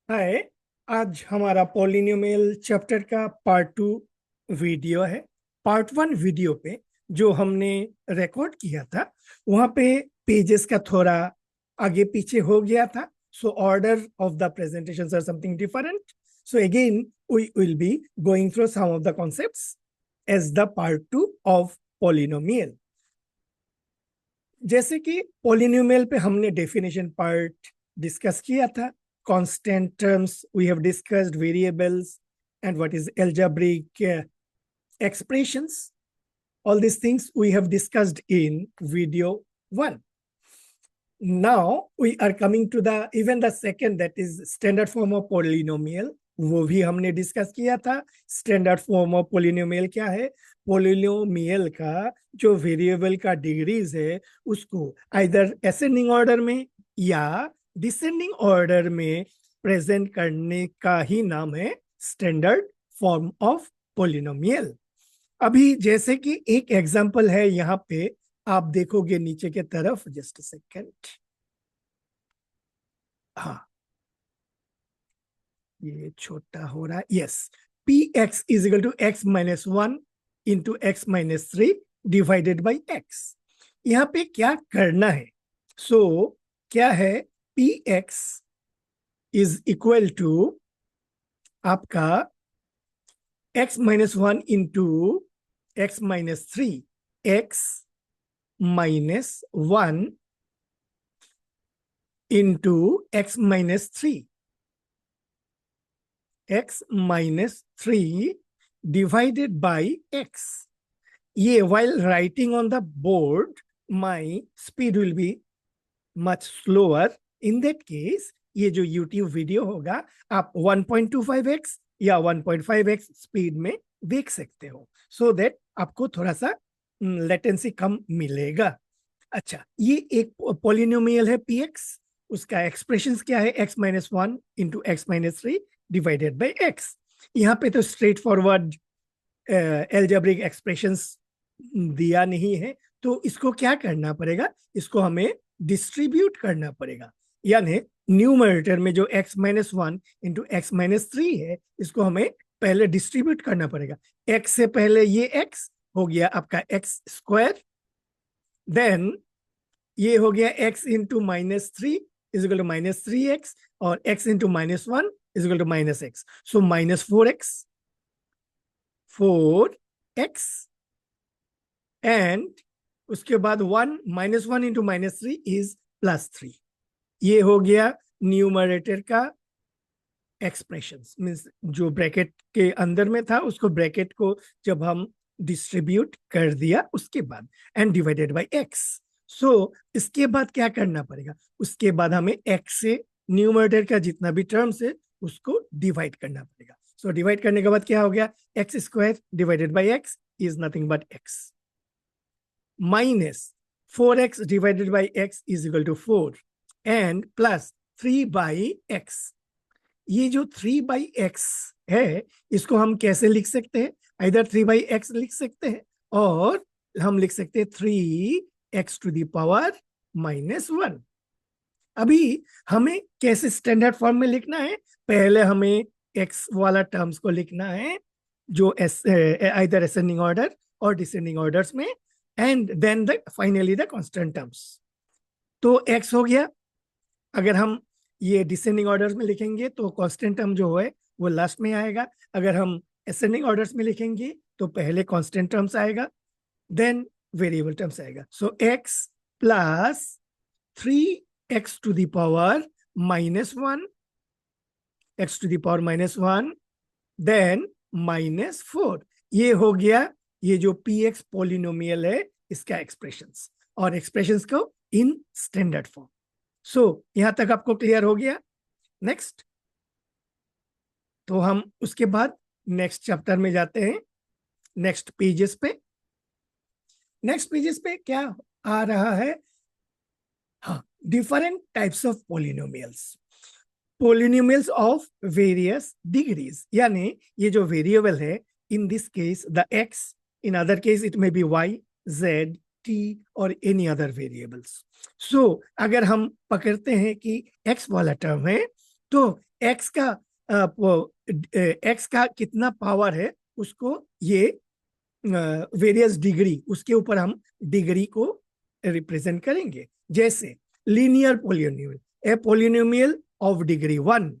हाय। आज हमारा polynomial chapter का पार्ट 2 वीडियो है। पार्ट 1 वीडियो पे जो हमने रिकॉर्ड किया था वहाँ पे पेजेस का थोड़ा आगे पीछे हो गया था, so order of the presentations are something different. So again we will be going through some of the concepts as the part 2 of polynomial. जैसे कि पॉलिनोमियल पे हमने डेफिनेशन पार्ट डिस्कस किया था, constant terms we have discussed, variables and what is algebraic expressions. All these things we have discussed in video 1. Now we are coming to the even the second, that is standard form of polynomial. वो भी हमने discuss किया था। Standard form of polynomial क्या है? Polynomial का जो variable का डिग्रीज है उसको आइदर असेंडिंग ऑर्डर में या डिसेंडिंग ऑर्डर में प्रेजेंट करने का ही नाम है स्टैंडर्ड फॉर्म ऑफ पोलिनोमियल। अभी जैसे कि एक एग्जांपल है, यहाँ पे आप देखोगे नीचे के तरफ, जस्ट सेकेंड। हाँ, ये छोटा हो रहा है। Yes, p x is equal to x minus 1 into x minus 3 divided by x. यहाँ पे क्या करना है? क्या है? P x is equal to आपका x minus 1 into x minus 3, x minus 1 into x minus 3, x minus 3 divided by x. ये while writing on the board, my speed will be much slower. In that case, ये जो YouTube video होगा आप 1.25x या 1.5x speed में देख सकते हो, so that आपको थोड़ा सा लेटेंसी कम मिलेगा। अच्छा, ये एक पॉलिनोमियल है px, उसका एक्सप्रेशंस क्या है? x minus 1 into x minus 3 divided by x. यहाँ पे तो स्ट्रेट फॉरवर्ड एल्जेब्रिक एक्सप्रेशंस दिया नहीं है, तो इसको क्या करना पड़ेगा? इसको हमें डिस्ट्रीब्यूट करना पड़ेगा। यानी न्यूमरेटर में जो x minus 1 into x minus 3 है, इसको हमें पहले डिस्ट्रीब्यूट करना पड़ेगा। x से पहले ये x हो गया आपका एक्स स्क्वायर, देन ये हो गया x into minus 3 is equal to minus 3x, और x into minus 1 is equal to minus x, so minus 4x and उसके बाद 1 minus 1 into minus 3 is plus 3। ये हो गया न्यूमरेटर का एक्सप्रेशंस, मींस जो ब्रैकेट के अंदर में था उसको ब्रैकेट को जब हम डिस्ट्रीब्यूट कर दिया उसके बाद, एंड डिवाइडेड बाय x। सो इसके बाद क्या करना पड़ेगा? उसके बाद हमें x से न्यूमरेटर का जितना भी टर्म्स है उसको डिवाइड करना पड़ेगा। सो डिवाइड करने के बाद क्या हो गया? X square divided by x is nothing but x, minus 4x divided by x is equal to 4 and plus 3 by x. ये जो 3 बाई एक्स है इसको हम कैसे लिख सकते हैं? इधर 3 बाई एक्स लिख सकते हैं, और हम लिख सकते हैं 3x to the power minus 1। अभी हमें कैसे स्टैंडर्ड फॉर्म में लिखना है? पहले हमें x वाला टर्म्स को लिखना है जो आइदर असेंडिंग ऑर्डर और डिसेंडिंग ऑर्डर्स में, and then finally the constant terms. तो x हो गया। अगर हम ये डिसेंडिंग ऑर्डर्स में लिखेंगे तो कांस्टेंट टर्म जो है वो लास्ट में आएगा। अगर हम असेंडिंग ऑर्डर्स में लिखेंगे तो पहले कांस्टेंट टर्म्स आएगा, देन वेरिएबल टर्म्स आएगा। So x plus 3x to the power minus 1, x to the power minus 1, then minus 4। ये हो गया ये जो px पॉलिनोमियल है इसका एक्सप्रेशंस, और एक्सप्रेशंस को इन स्टैंडर्ड फॉर्म। सो यहां तक आपको क्लियर हो गया? नेक्स्ट, तो हम उसके बाद नेक्स्ट चैप्टर में जाते हैं। नेक्स्ट पेजेस पे क्या आ रहा है? हाँ, different types of polynomials of various degrees. यानी ये जो वेरिएबल है, in this case the x, in other case it may be y, z, t और एनी अदर वेरिएबल्स। सो अगर हम पकड़ते हैं कि x वाला टर्म है तो x का x का कितना पावर है उसको ये वेरियस डिग्री, उसके ऊपर हम डिग्री को रिप्रेजेंट करेंगे। जैसे linear polynomial, a polynomial of degree 1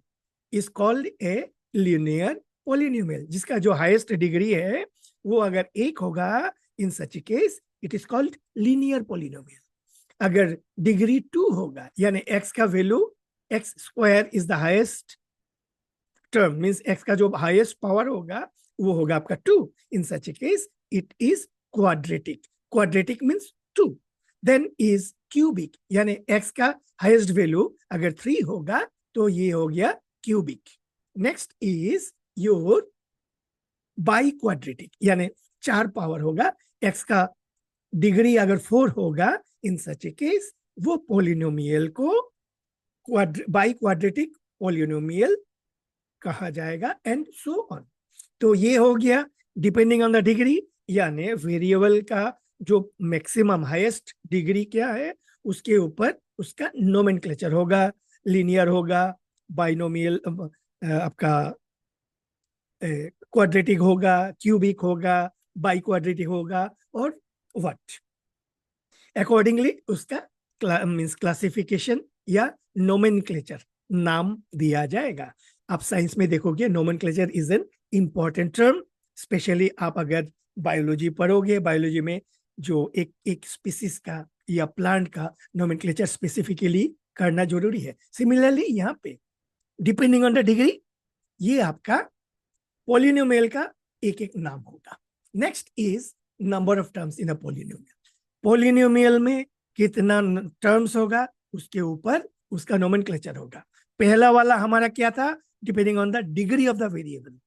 is called a linear polynomial, जिसका जो हाईएस्ट डिग्री है वो अगर 1 होगा, in such case it is called linear polynomial. अगर डिग्री 2 होगा, यानी x का value x square is the highest term, means x का जो हाईएस्ट पावर होगा वो होगा आपका 2, in such case it is quadratic. Quadratic means 2। Then is cubic, यानी x का हाईएस्ट वैल्यू अगर 3 होगा तो ये हो गया cubic. Next is your biquadratic, यानी 4 पावर होगा। x का डिग्री अगर 4 होगा, इन सच केस वो पोलिनोमियल को बाई क्वाड्रेटिक पोलिनोमियल कहा जाएगा, एंड सो ऑन। तो ये हो गया डिपेंडिंग ऑन द डिग्री, यानी वेरिएबल का जो मैक्सिमम हाईएस्ट डिग्री क्या है उसके ऊपर उसका नोमेनक्लेचर होगा। लीनियर होगा, बाइनोमियल आपका क्वाड्रेटिक होगा, क्यूबिक होगा, बाई क्वाड्रेटिक होगा, और व्हाट अकॉर्डिंगली उसका मींस क्लासिफिकेशन या नोमेनक्लेचर नाम दिया जाएगा। आप साइंस में देखोगे nomenclature is an important term, specially आप अगर बायोलॉजी पढ़ोगे, बायोलॉजी में जो एक स्पीसीज का या प्लांट का नोमेनक्लेचर स्पेसिफिकली करना जरूरी है। सिमिलरली यहाँ पे डिपेंडिंग ऑन द डिग्री ये आपका पॉलिनोमियल का एक एक नाम होगा। Next is number of terms in a polynomial. Polynomial में कितना टर्म्स होगा उसके ऊपर उसका नोमेनक्लेचर होगा। पहला वाला हमारा क्या था, depending on the degree of the variable.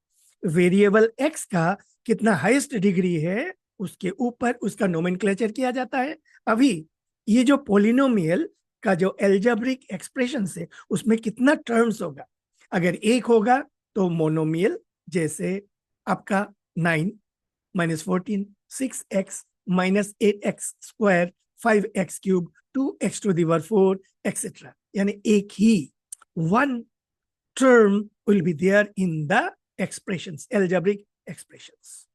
Variable x का कितना हाईएस्ट डिग्री है उसके ऊपर उसका नोमेनक्लेचर किया जाता है। अभी ये जो पॉलिनोमियल का जो एल्जेब्रिक एक्सप्रेशन है उसमें कितना टर्म्स होगा, अगर 1 होगा तो मोनोमियल, जैसे आपका 9 - 14 6x - 8x square 5x cube 2x to the power 4 etcetera, यानी एक ही one term will be there in the expressions, algebraic expressions.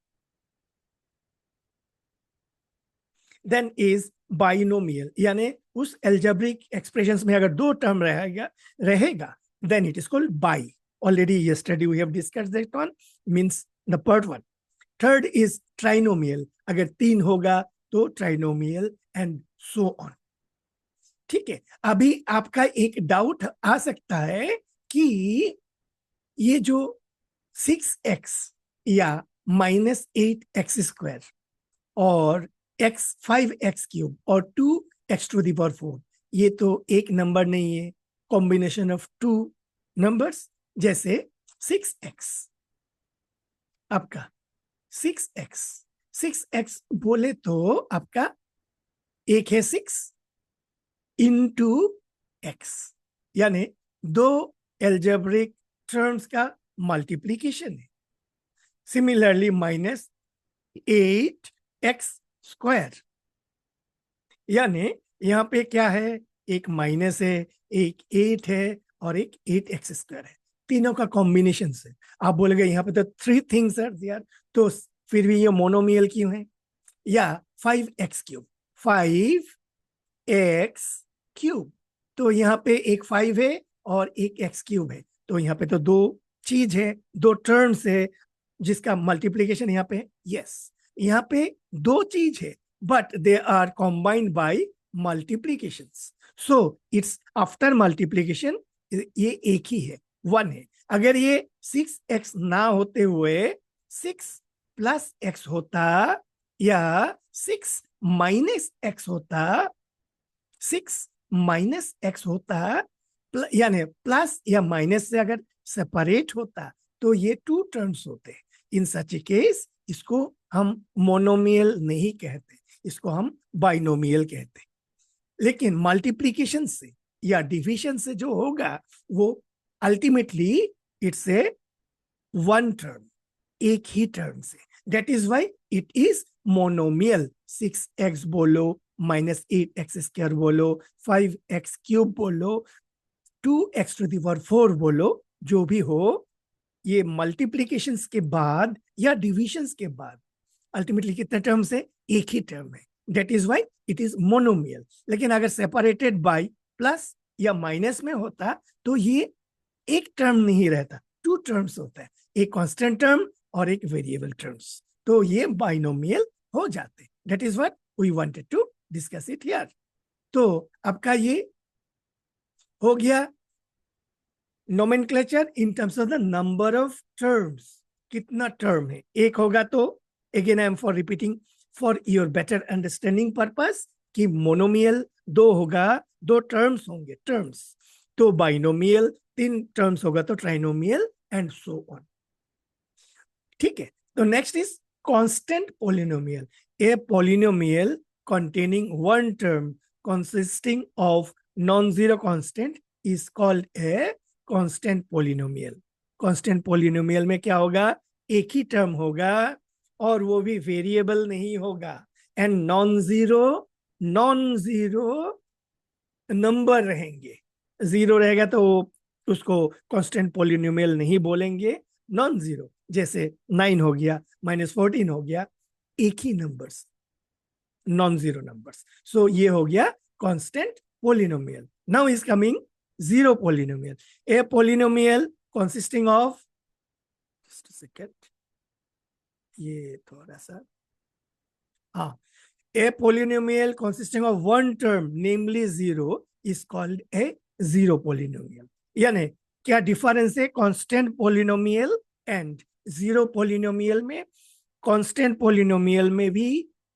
Then is binomial, यानी उस algebraic expressions में अगर 2 टर्म रहेगा then it is called bi. Already yesterday we have discussed that one, means the part 1. Third is trinomial, अगर 3 होगा तो trinomial and so on. ठीक है। अभी आपका एक डाउट आ सकता है कि ये जो 6x या -8x स्क्वायर और x 5x क्यूब और 2x टू द पावर 4, ये तो एक नंबर नहीं है, कॉम्बिनेशन ऑफ 2 नंबर्स। जैसे 6x, आपका 6x बोले तो आपका एक है 6 इंटू x, यानी 2 एल्जेब्रिक टर्म्स का मल्टीप्लीकेशन है। सिमिलरली -8x स्क्वायर, यानी यहाँ पे क्या है, एक माइनस है, एक 8 है और एक 8x स्क्वायर है, तीनों का कॉम्बिनेशन से। आप बोलेंगे यहाँ पे तो 3 थिंग्स आर देयर, तो फिर भी ये मोनोमियल क्यों है? या 5x क्यूब, 5x क्यूब, तो यहाँ पे एक 5 है और एक x क्यूब है, तो यहाँ पे तो 2 चीज है, 2 टर्म्स है जिसका मल्टीप्लीकेशन यहाँ पे है। यस, यहाँ पे 2 चीज है but they are combined by multiplication, so it's after multiplication ये एक ही है, 1 है। अगर ये 6x ना होते हुए 6 + x होता या 6 - x होता, 6 - x होता, यानी प्लस या माइनस से अगर सेपरेट होता तो ये 2 टर्म्स होते। इन सच केस इसको हम मोनोमियल नहीं कहते, इसको हम बाइनोमियल कहते। लेकिन मल्टीप्लीकेशन से या डिविजन से जो होगा वो अल्टीमेटली इट्स ए 1 टर्म, एक ही टर्म से। That is why it is monomial. 6x बोलो, -8x स्क्वायर बोलो, 5x क्यूब बोलो, 2x⁴ बोलो, जो भी हो, ये मल्टीप्लीकेशंस के बाद या डिविजन्स के बाद अल्टीमेटली कितने टर्म्स है? एक ही टर्म है, that is why it is monomial. लेकिन अगर सेपरेटेड बाय प्लस या माइनस में होता तो ये एक टर्म नहीं रहता, टू टर्म्स होता है, एक कांस्टेंट टर्म और एक वेरिएबल टर्म्स, तो ये बाइनोमियल हो जाते। That is what we wanted to discuss it here. तो आपका ये हो गया nomenclature in terms of the number of terms. कितना टर्म है? एक होगा तो again I am for repeating for your better understanding purpose कि मोनोमियल दो होगा, दो टर्म्स होंगे, टर्म्स। तो बाइनोमियल तीन टर्म्स होगा तो ट्राइनोमियल एंड सो ऑन। ठीक है, तो next is constant polynomial. A polynomial containing one term consisting of non-zero constant is called a constant polynomial। constant polynomial में क्या होगा? एक ही टर्म होगा और वो भी वेरिएबल नहीं होगा, एंड नॉन जीरो नंबर रहेंगे। जीरो रहेगा तो उसको कांस्टेंट पोलिनोमियल नहीं बोलेंगे, नॉन जीरो, जैसे 9 हो गया, -14 हो गया, एक ही नंबर्स, नॉन जीरो नंबर्स। सो ये हो गया constant polynomial. Now is coming zero polynomial. A polynomial consisting of, just second, ये थोड़ा सा, हाँ, a polynomial consisting of one term namely zero is called a zero polynomial। यानी क्या डिफरेंस है constant polynomial and zero polynomial में? Constant polynomial में भी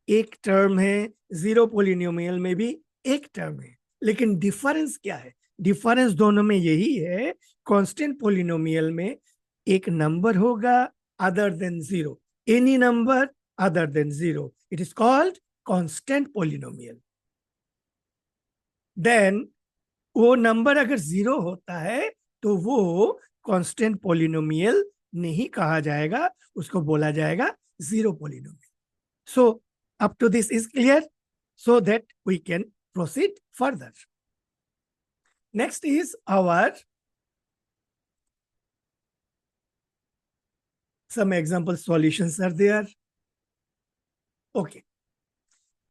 एक टर्म है, जीरो पोलिनोमियल में भी एक टर्म है, लेकिन डिफरेंस क्या है? डिफरेंस दोनों में यही है, कांस्टेंट पोलिनोमियल में एक नंबर होगा other than zero, any number other than zero, it is called constant polynomial. Then वो नंबर अगर जीरो होता है तो वो कांस्टेंट पोलिनोमियल नहीं कहा जाएगा, उसको बोला जाएगा zero polynomial. So up to this is clear, so that we can proceed further. Next is our some example solutions are there। okay,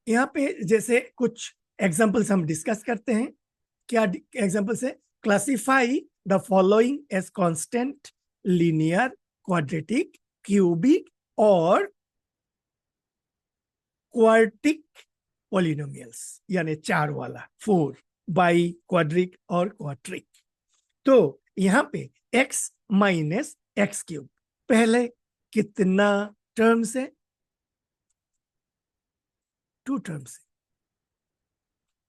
यहाँ पे जैसे कुछ एग्जाम्पल्स हम डिस्कस करते हैं। क्या एग्जाम्पल्स है? Classify the following as constant, linear, quadratic, cubic और क्वार्टिक पोलिनोमियल्स, यानी चार वाला, 4, बाई, क्वाड्रिक और क्वाट्रिक। तो यहाँ पे x माइनस एक्स क्यूब, पहले कितना टर्म्स है? 2 टर्म्स है,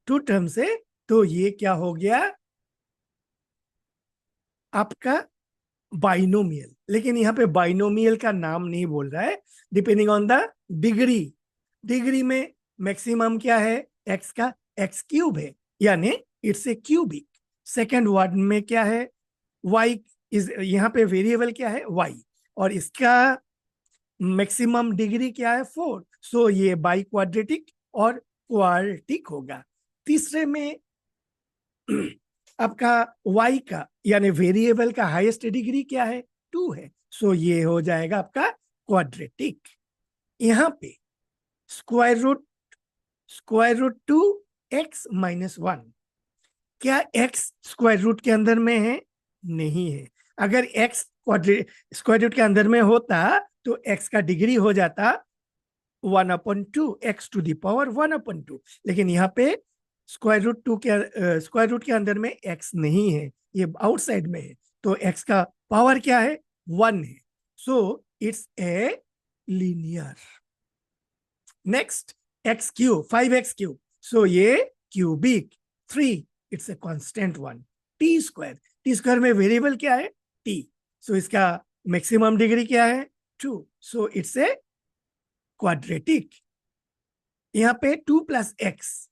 2 टर्म्स है, तो ये क्या हो गया आपका बाइनोमियल। लेकिन यहाँ पे बाइनोमियल का नाम नहीं बोल रहा है, depending on the degree. Degree में मैक्सिमम क्या है? x का x क्यूब है, यानी it's a cubic. Second word में क्या है? y इज, यहाँ पे वेरिएबल क्या है? y, और इसका मैक्सिमम डिग्री क्या है? 4, सो ये बाई क्वाड्रेटिक और क्वार्टिक होगा। तीसरे में आपका y का यानी वेरिएबल का हाईएस्ट डिग्री क्या है? 2 है, सो ये हो जाएगा आपका क्वाड्रेटिक। यहाँ पे स्क्वायर रूट 2x माइनस 1, क्या x स्क्वायर रूट के अंदर में है? नहीं है। अगर x स्क्वायर रूट के अंदर में होता तो x का डिग्री हो जाता 1/2, x टू द पावर 1/2, लेकिन यहाँ पे स्क्वायर रूट के अंदर में x नहीं है, ये आउटसाइड में है, तो x का पावर क्या है? 1 है, so it's a linear. Next x cube, 5x cube, so ये cubic. 3, it's a constant one. T square में वेरिएबल क्या है? t, सो इसका मैक्सिमम डिग्री क्या है? 2, सो इट्स ए क्वाड्रेटिक। यहाँ पे 2 + x,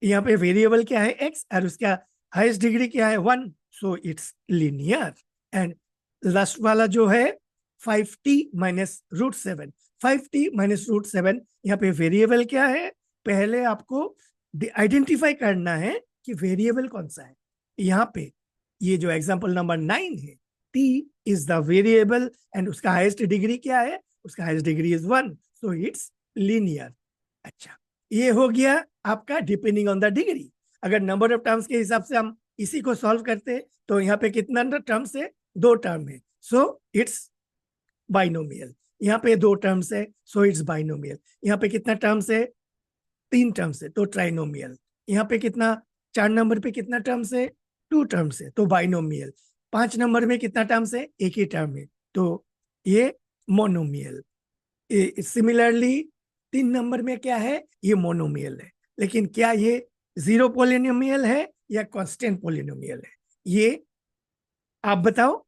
यहाँ पे वेरिएबल क्या है? x, और उसका हाईएस्ट डिग्री क्या है? 1, so it's linear. And last वाला जो है 5t - √7, 5t - √7, यहाँ पे वेरिएबल क्या है? पहले आपको आइडेंटिफाई करना है कि वेरिएबल कौन सा है। यहाँ पे ये जो एग्जांपल नंबर 9 है, t is the variable and उसका हाईएस्ट डिग्री क्या है, उसका highest degree is 1, so it's linear. अच्छा, ये हो गया आपका डिपेंडिंग ऑन द डिग्री। अगर नंबर ऑफ टर्म्स के हिसाब से हम इसी को सॉल्व करते तो यहाँ पे कितना टर्म्स है, 2 टर्म है, सो इट्स बाइनोमियल। यहाँ पे 2 टर्म्स है, सो इट्स बाइनोमियल। यहाँ पे कितना टर्म्स है, 3 टर्म्स है, तो ट्राइनोमियल। यहाँ पे कितना, 4 नंबर पे कितना टर्म्स है, 2 टर्म्स है, तो बाइनोमियल। 5 नंबर में कितना टर्म्स है, एक ही टर्म है, तो ये मोनोमियल। सिमिलरली 3 नंबर में क्या है, ये मोनोमियल है। लेकिन क्या ये जीरो पोलिनोमियल है या कांस्टेंट पोलिनोमियल है, ये आप बताओ।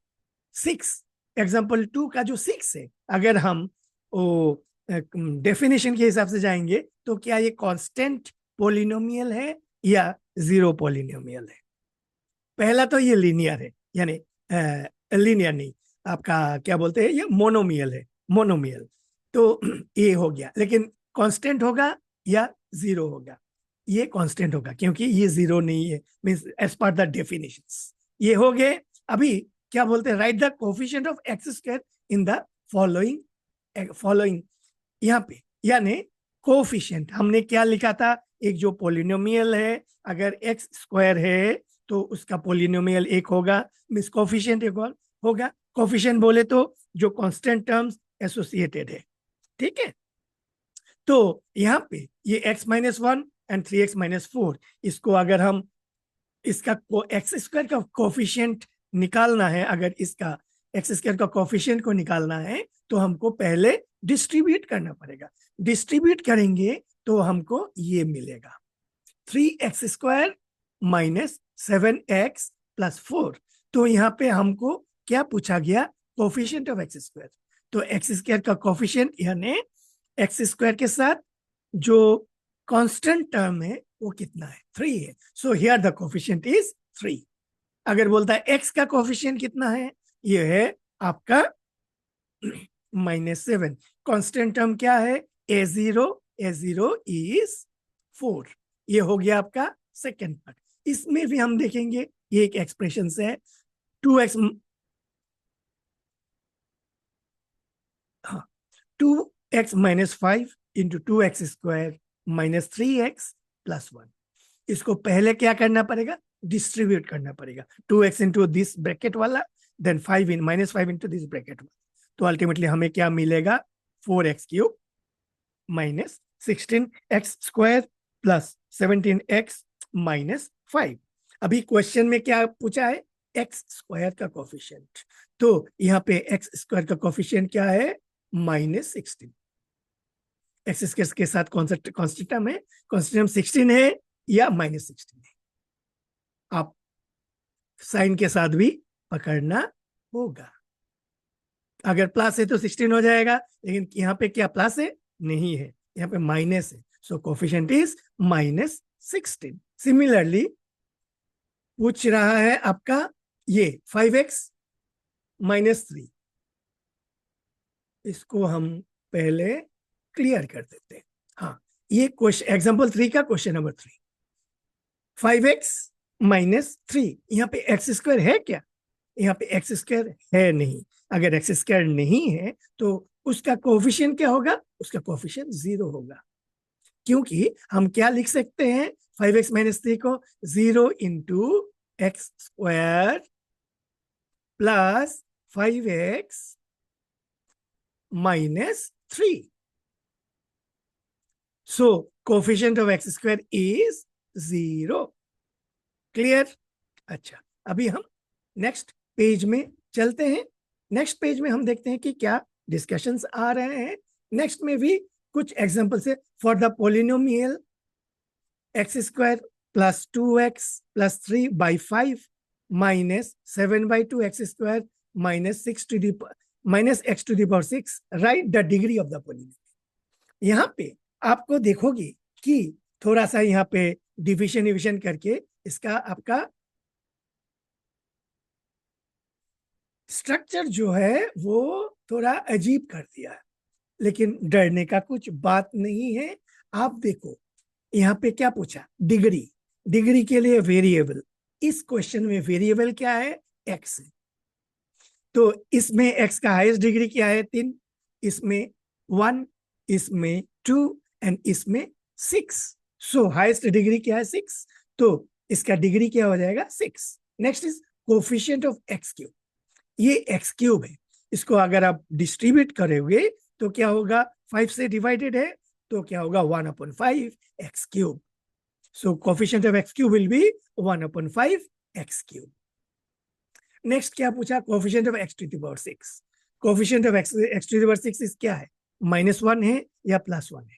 6, एग्जाम्पल 2 का जो 6 है, अगर हम वो डेफिनेशन के हिसाब से जाएंगे तो क्या ये कांस्टेंट पोलिनोमियल है या जीरो पोलिनोमियल है। पहला तो ये लीनियर है, यानी लीनियर नहीं, आपका क्या बोलते हैं, ये मोनोमियल है, मोनोमियल। तो ये हो गया, लेकिन कांस्टेंट होगा या जीरो होगा, ये कांस्टेंट होगा क्योंकि ये जीरो नहीं है, means as per the definitions. ये हो गए। अभी क्या बोलते हैं, right the coefficient of x square in the following यहाँ पे, यानी कोफिशिएंट हमने क्या लिखा था, एक जो पोलिनोमियल है, अगर एक्स स्क्वायर है तो उसका पोलिनोमियल एक होगा, मींस कोफिशिएंट एक होगा। कोफिशिएंट बोले तो जो कांस्टेंट टर्म्स एसोसिएटेड है, ठीक है। तो यहाँ पे ये x-1 एंड 3x-4, इसको अगर हम इसका एक्स स्क्वायर का कोफिशिएंट निकालना है, अगर इसका एक्स स्क्वायर का कोफिशिएंट को निकालना है तो हमको पहले डिस्ट्रीब्यूट करना पड़ेगा। डिस्ट्रीब्यूट करेंगे तो हमको ये मिलेगा 3x² माइनस 7x+4। तो यहाँ पे हमको क्या पूछा गया, कोफिशिएंट ऑफ एक्स स्क्वायर। तो एक्स स्क्वायर का कोफिशिएंट यानी एक्स स्क्वायर के साथ जो कांस्टेंट टर्म है वो कितना है, 3 है, so here the coefficient is 3। अगर बोलता है एक्स का कोफिशिएंट कितना है, ये है आपका -7। कांस्टेंट टर्म क्या है, a0 इज 4। ये हो गया आपका सेकेंड पार्ट। इसमें भी हम देखेंगे, ये एक एक्सप्रेशन है 2x, हाँ, 2x-5 into 2x² minus 3x+1। इसको पहले क्या करना पड़ेगा, डिस्ट्रीब्यूट करना पड़ेगा, 2x इंटू दिस ब्रैकेट वाला, देन -5 इंटू दिस ब्रैकेट वाला। तो अल्टीमेटली हमें क्या मिलेगा, 4x³ minus 16x² plus 17x-5। अभी क्वेश्चन में क्या पूछा है, x² का कोफिशिएंट। तो यहाँ पे x² का कोफिशिएंट क्या है, -16। एक्स स्क्वायर के साथ कौन सा कांस्टेंट टर्म है, कांस्टेंट टर्म 16 है या -16 है, आप साइन के साथ भी पकड़ना होगा। अगर प्लस है तो 16 हो जाएगा, लेकिन यहाँ पे क्या प्लस है, नहीं है, यहाँ पे माइनस है, सो कोफिशिएंट इज -16। सिमिलरली पूछ रहा है आपका ये 5x-3, इसको हम पहले क्लियर कर देते हैं। हाँ, ये क्वेश्चन एग्जांपल 3 का क्वेश्चन नंबर 3, 5x-3, यहाँ पे x² है क्या, यहाँ पे x² है नहीं। अगर x² नहीं है तो उसका कोफिशिएंट क्या होगा, उसका कोफिशिएंट 0 होगा, क्योंकि हम क्या लिख सकते हैं 5x-3 को 0 into x² plus 5x-3। So coefficient of x² is 0। Clear. अच्छा, अभी हम नेक्स्ट पेज में चलते हैं। नेक्स्ट पेज में हम देखते हैं कि क्या डिस्कशंस आ रहे हैं। नेक्स्ट में भी कुछ एग्जांपल्स है। For the polynomial x² plus 2x plus 3/5 minus 7/2 x² minus x⁻6, right the degree of the polynomial. यहाँ पे आपको देखोगे कि थोड़ा सा यहाँ पे डिविजन करके इसका आपका स्ट्रक्चर जो है वो थोड़ा अजीब कर दिया है, लेकिन डरने का कुछ बात नहीं है। आप देखो यहाँ पे क्या पूछा, डिग्री के लिए वेरिएबल, इस क्वेश्चन में वेरिएबल क्या है, x है। तो इसमें x का हाईएस्ट डिग्री क्या है, 3, इसमें 1, इसमें 2 एंड इसमें 6। सो हाईएस्ट डिग्री क्या है, 6, तो इसका डिग्री क्या हो जाएगा, 6। Next is coefficient of x cube, ये एक्स क्यूब है, इसको अगर आप डिस्ट्रीब्यूट करोगे तो क्या होगा, 5 से डिवाइडेड है तो क्या होगा, 1/5 x cube. So coefficient of x cube will be 1/5 x cube. Next क्या पूछा, coefficient of x to the power 6। Coefficient of x to the power 6 is क्या है, -1 है या +1 है,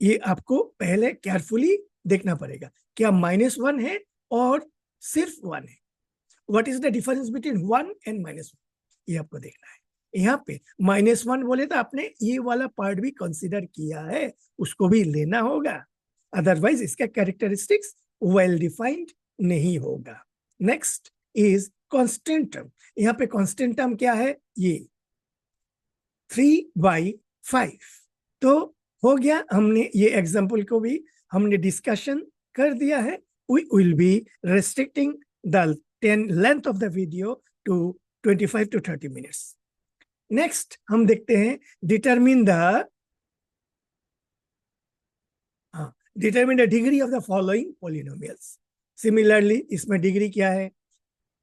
ये आपको पहले केयरफुली देखना पड़ेगा, क्या -1 है और सिर्फ 1 है, what is the difference between 1 and -1, ये आपको देखना है। यहाँ पे -1 बोले तो आपने ये वाला पार्ट भी कंसीडर किया है, उसको भी लेना होगा, अदरवाइज इसका कैरेक्टरिस्टिक्स वेल डिफाइंड नहीं होगा। नेक्स्ट इज कांस्टेंट टर्म, यहाँ पे कांस्टेंट टर्म क्या है, ये 3/5। तो हो गया, हमने ये एग्जाम्पल को भी हमने डिस्कशन कर दिया है। We will be restricting the length of the video to 25 to 30 minutes। Next हम देखते हैं determine the degree of the following polynomials. Similarly इसमें डिग्री क्या है,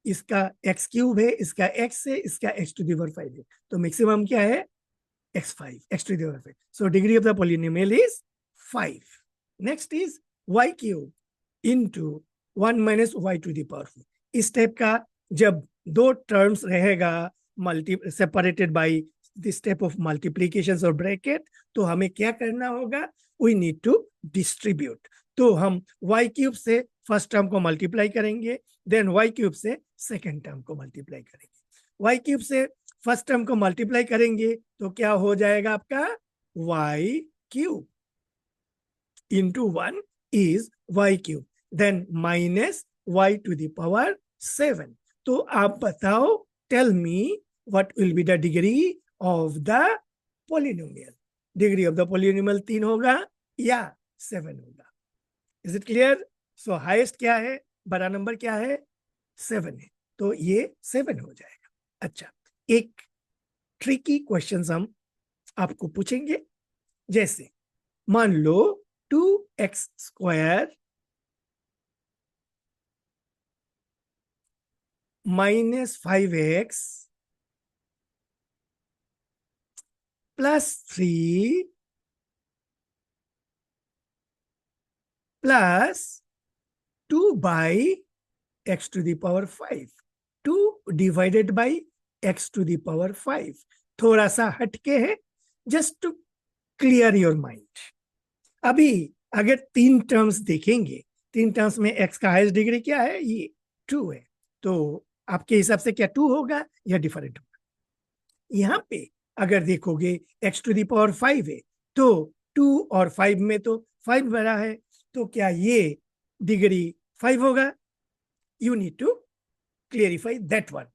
इसका एक्स क्यूब है, इसका एक्स है, इसका एक्स टू द पावर 5 है, तो मैक्सिमम क्या है, x5, x to the power 5। So degree of the polynomial is 5। Next is y cube into 1 minus y to the power 4। इस टाइप का जब दो टर्म्स रहेगा separated by this type of multiplication और ब्रैकेट, तो हमें क्या करना होगा, वी नीड टू डिस्ट्रीब्यूट। तो हम y क्यूब से फर्स्ट टर्म को मल्टीप्लाई करेंगे, देन y क्यूब से सेकेंड टर्म को मल्टीप्लाई करेंगे। y क्यूब से फर्स्ट टर्म को मल्टीप्लाई करेंगे तो क्या हो जाएगा आपका, y cube into 1 is y cube, then minus y to the power 7। तो आप बताओ, tell me what will be the degree of the polynomial. Degree of the polynomial 3 होगा या 7 होगा। Is it clear? So highest क्या है, बड़ा number क्या है, 7 है, तो ये 7 हो जाएगा। अच्छा, एक ट्रिकी क्वेश्चन हम आपको पूछेंगे, जैसे मान लो 2x² minus 5x plus 3 plus 2/x to the power 5, 2 divided by x to the power 5। थोड़ा सा हटके है, just to clear your mind. अभी अगर 3 टर्म्स देखेंगे, 3 टर्म्स में x का हाईएस्ट डिग्री क्या है, ये 2 है, तो आपके हिसाब से क्या 2 होगा या डिफरेंट होगा? यहाँ पे अगर देखोगे x to the power 5 है, तो 2 और 5 में तो 5 बड़ा है, तो क्या ये डिग्री 5 होगा? You need to clarify that one.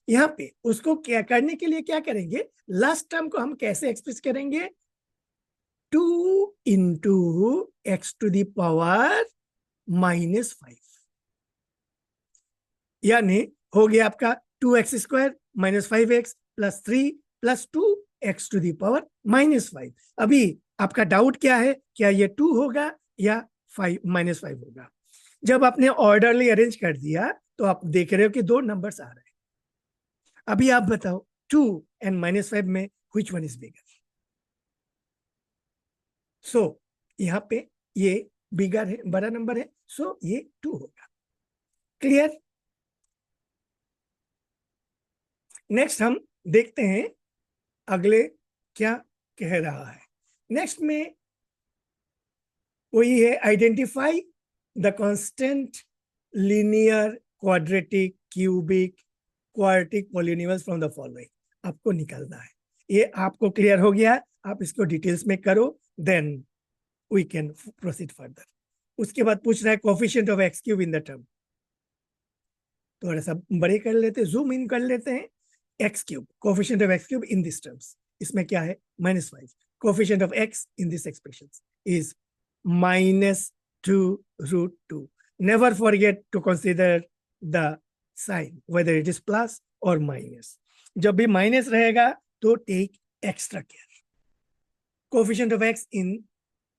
यहाँ पे उसको क्या करने के लिए क्या करेंगे, लास्ट टर्म को हम कैसे एक्सप्रेस करेंगे, 2 into x to the power -5, यानी हो गया आपका 2x² - 5x plus 3 plus 2x to the power -5। अभी आपका डाउट क्या है, क्या ये 2 होगा या -5 होगा? जब आपने ऑर्डरली अरेंज कर दिया तो आप देख रहे हो कि 2 नंबर्स आ रहे हैं। अभी आप बताओ 2 एंड -5 में व्हिच वन इज बिगर? सो यहाँ पे ये बिगर है, बड़ा नंबर है, सो ये 2 होगा। क्लियर? नेक्स्ट हम देखते हैं अगले क्या कह रहा है। नेक्स्ट में वही है, identify the constant linear quadratic cubic quadratic polynomials from the following. आपको निकालना है, ये आपको क्लियर हो गया, आप इसको डिटेल्स में करो, then we can proceed further. उसके बाद पूछ रहा है coefficient of x cube in the term, थोड़ा सा बड़े कर लेते हैं, जूम इन कर लेते हैं। X cube, coefficient of x cube in this terms, इसमें क्या है, -5। Coefficient of x in this expression is -2√2। Never forget to consider the sign, whether it is plus or minus. जब भी माइनस रहेगा तो take extra care. Coefficient of x in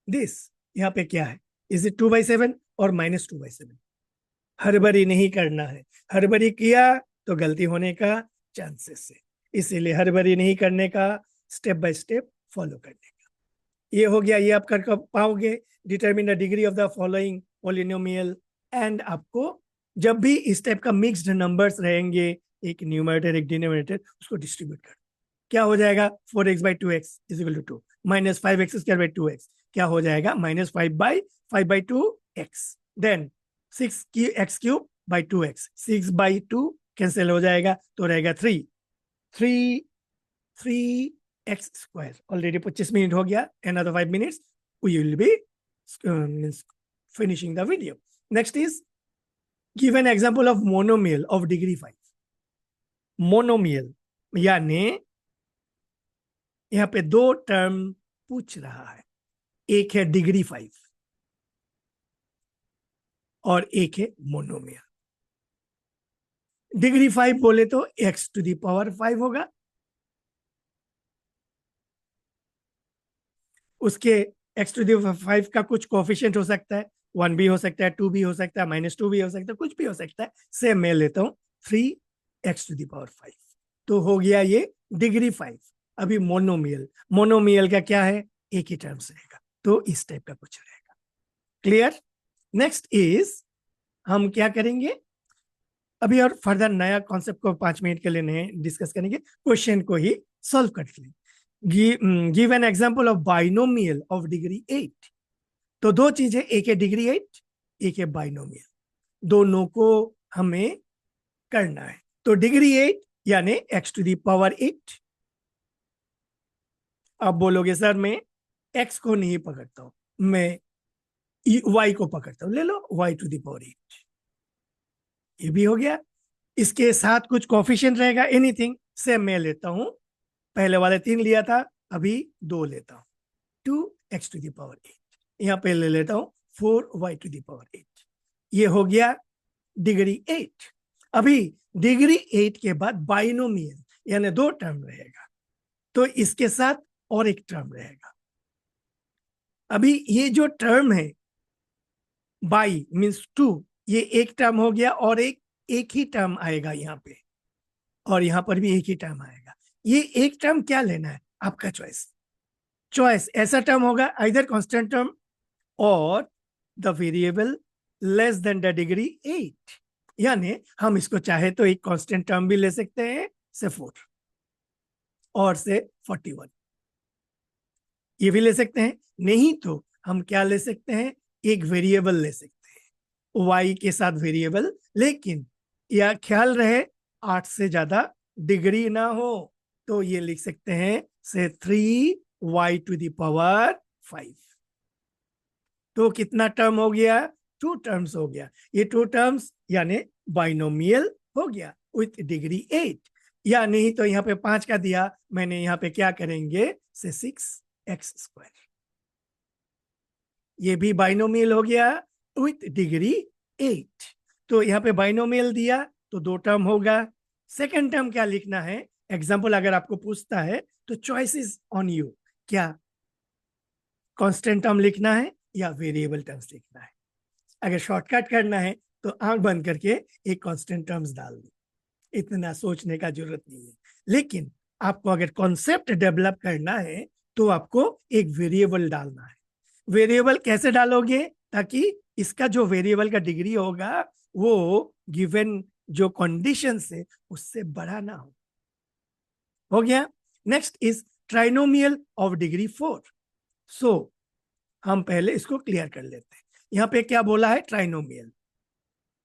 this, यहाँ पे क्या है, इज इट 2/7 और -2/7. हड़बड़ी नहीं करना है, हड़बड़ी किया तो गलती होने का चांसेस है, इसीलिए हड़बड़ी नहीं करने का, स्टेप बाय स्टेप फॉलो करने का. ये हो गया, ये आप कर पाओगे. Determine the degree of the following polynomial. And आपको जब भी इस टाइप का मिक्स्ड नंबर्स रहेंगे, एक न्यूमरेटर एक डिनोमिनेटर, उसको डिस्ट्रीब्यूट कर. क्या हो जाएगा, 4x/2x is equal to 2, -5x²/2x क्या हो जाएगा, -5/5/2x. देन 6x³ 6/2 कैंसिल हो जाएगा, तो रहेगा 3x². ऑलरेडी 25 मिनट हो गया. another 5 minutes we will be finishing the video. Next is give an example of monomial of degree 5. Monomial यानी यहां पे दो टर्म पूछ रहा है, एक है डिग्री 5 और एक है मोनोमियल. डिग्री 5 बोले तो x⁵ होगा, उसके x⁵ का कुछ कोफिशिएंट हो सकता है, 1 भी हो सकता है, 2 भी हो सकता है, -2 भी हो सकता है, कुछ भी हो सकता है. सेम मैं लेता हूं 3x⁵. तो हो गया ये डिग्री 5. अभी मोनोमियल, मोनोमियल का क्या है, एक ही टर्म्स रहेगा, तो इस टाइप का कुछ रहेगा. क्लियर. नेक्स्ट इज हम क्या करेंगे अभी, और फर्दर नया कॉन्सेप्ट को 5 मिनट के लिए नहीं डिस्कस करेंगे, क्वेश्चन को ही सॉल्व कर लेंगे. Give an example of binomial of degree 8. तो दो चीजें, एक है डिग्री 8, एक है बाइनोमियल, दोनों को हमें करना है. तो डिग्री 8 यानी x⁸8. आप बोलोगे सर मैं x को नहीं पकड़ता हूं, मैं y को पकड़ता हूं, ले लो y⁸8. ये भी हो गया. इसके साथ कुछ कोफिशिएंट रहेगा, एनीथिंग. सेम मैं लेता हूं, पहले वाले 3 लिया था, अभी 2 लेता हूं, 2x⁸8. यहां पे ले लेता हूं 4y⁸8. ये हो गया डिग्री 8. अभी डिग्री 8 के बाद बाइनोमियल यानी 2 टर्म रहेगा, तो इसके साथ और एक टर्म रहेगा. अभी ये जो टर्म है बाई मीन्स 2, ये एक टर्म हो गया, और एक ही टर्म आएगा यहाँ पे, और यहाँ पर भी एक ही टर्म आएगा. ये एक टर्म क्या लेना है, आपका चॉइस. ऐसा टर्म होगा आइदर कांस्टेंट टर्म और the variable less than the degree 8. यानी हम इसको चाहे तो एक कांस्टेंट टर्म भी ले सकते हैं, से 4 और से 41, ये भी ले सकते हैं. नहीं तो हम क्या ले सकते हैं, एक वेरिएबल ले सकते हैं, y के साथ वेरिएबल, लेकिन यह ख्याल रहे 8 से ज्यादा डिग्री ना हो, तो ये लिख सकते हैं से 3y⁵. तो कितना टर्म हो गया, 2 टर्म्स हो गया. ये 2 टर्म्स यानी बाइनोमियल हो गया विथ डिग्री 8. या नहीं तो यहाँ पे 5 का दिया मैंने, यहाँ पे क्या करेंगे से 6x². ये भी बाइनोमियल हो गया विथ डिग्री 8. तो यहाँ पे बाइनोमियल दिया तो 2 टर्म होगा. सेकंड टर्म क्या लिखना है, एग्जाम्पल अगर आपको पूछता है तो चॉइस इज ऑन यू, क्या कांस्टेंट टर्म लिखना है या वेरिएबल टर्म्स लिखना है. अगर शॉर्टकट करना है तो आंख बंद करके एक कांस्टेंट टर्म्स डाल दो, इतना सोचने का जरूरत नहीं है. लेकिन आपको अगर कॉन्सेप्ट डेवलप करना है तो आपको एक वेरिएबल डालना है. वेरिएबल कैसे डालोगे, ताकि इसका जो वेरिएबल का डिग्री होगा वो गिवन जो कंडीशन है उससे बड़ा ना हो गया. Next is trinomial of degree 4. सो हम पहले इसको क्लियर कर लेते हैं. यहाँ पे क्या बोला है, ट्राइनोमियल,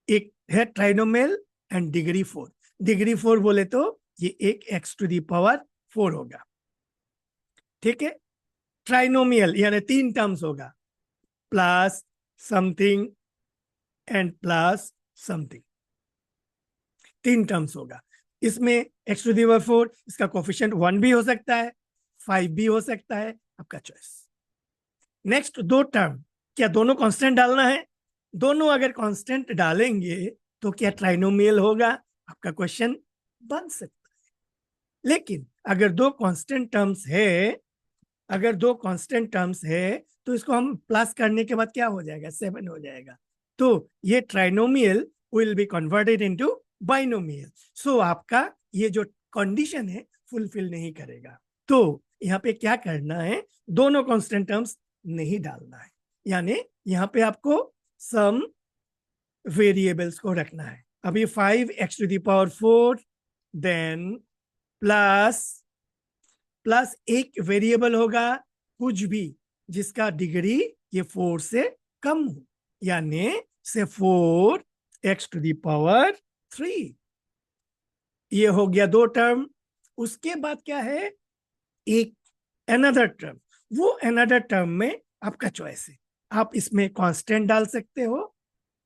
एक है ट्राइनोमियल एंड डिग्री 4. डिग्री 4 बोले तो ये एक x⁴ होगा, ठीक है. ट्राइनोमियल यानी 3 टर्म्स होगा, plus something and plus something, 3 terms होगा. इसमें x⁴, इसका कोफिशिएंट 1 भी हो सकता है, 5 भी हो सकता है, आपका चॉइस. नेक्स्ट 2 टर्म, क्या दोनों कांस्टेंट डालना है, दोनों अगर कांस्टेंट डालेंगे तो क्या ट्राइनोमियल होगा? आपका क्वेश्चन बन सकता है। लेकिन अगर दो कांस्टेंट टर्म्स है, अगर दो कांस्टेंट टर्म्स है तो इसको हम प्लस करने के बाद क्या हो जाएगा? 7 हो जाएगा। तो ये trinomial will be converted into binomial. So आपका ये जो कंडीशन है फुलफिल नहीं करेगा। तो यहाँ पे क्या करना है? दोनों कांस्टेंट टर्म्स नहीं डालना है, यानी यहाँ पे आपको सम वेरिएबल्स को रखना है। अभी 5x⁴ देन प्लस एक वेरिएबल होगा कुछ भी जिसका डिग्री ये 4 से कम हो, यानी से 4x⁴ ये हो गया दो टर्म। उसके बाद क्या है? एक अनदर टर्म। वो अनदर टर्म में आपका चॉइस है, आप इसमें कांस्टेंट डाल सकते हो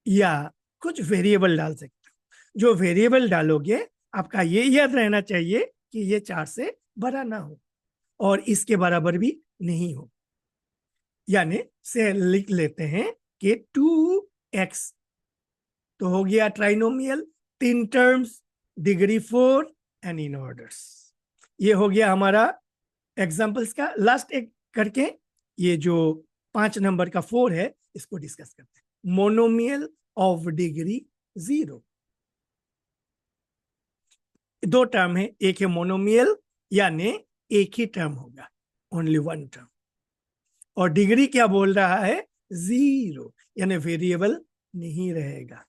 या कुछ वेरिएबल डाल सकते हो। जो वेरिएबल डालोगे आपका ये याद रहना चाहिए कि ये 4 से बड़ा ना हो और इसके बराबर भी नहीं हो, यानी से लिख लेते हैं कि 2x। तो हो गया trinomial, 3 terms, degree 4 and in orders. ये हो गया हमारा एग्जांपल्स का। लास्ट एक करके ये जो 5 नंबर का 4 है इसको डिस्कस करते हैं। Monomial of degree 0। दो टर्म है, एक है मोनोमियल यानी एक ही टर्म होगा, ओनली वन टर्म, और डिग्री क्या बोल रहा है? 0, यानी वेरिएबल नहीं रहेगा।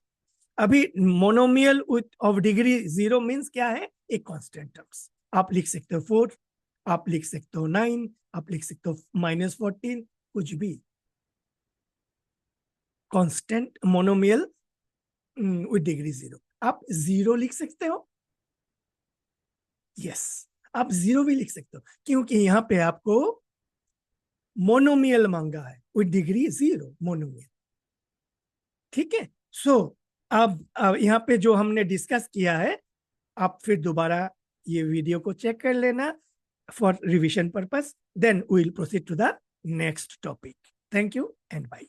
अभी मोनोमियल ऑफ डिग्री 0 मीन्स क्या है? एक कांस्टेंट टर्म्स। आप लिख सकते हो 4, आप लिख सकते हो 9, आप लिख सकते हो -14, कुछ भी। Constant monomial with degree 0। आप 0 लिख सकते हो, यस, आप 0 भी लिख सकते हो क्योंकि यहां पे आपको मोनोमियल मांगा है विद डिग्री 0, मोनोमियल। ठीक है। सो अब यहाँ पे जो हमने डिस्कस किया है, आप फिर दोबारा ये वीडियो को चेक कर लेना for revision purpose, then we will proceed to the next topic. Thank you and bye.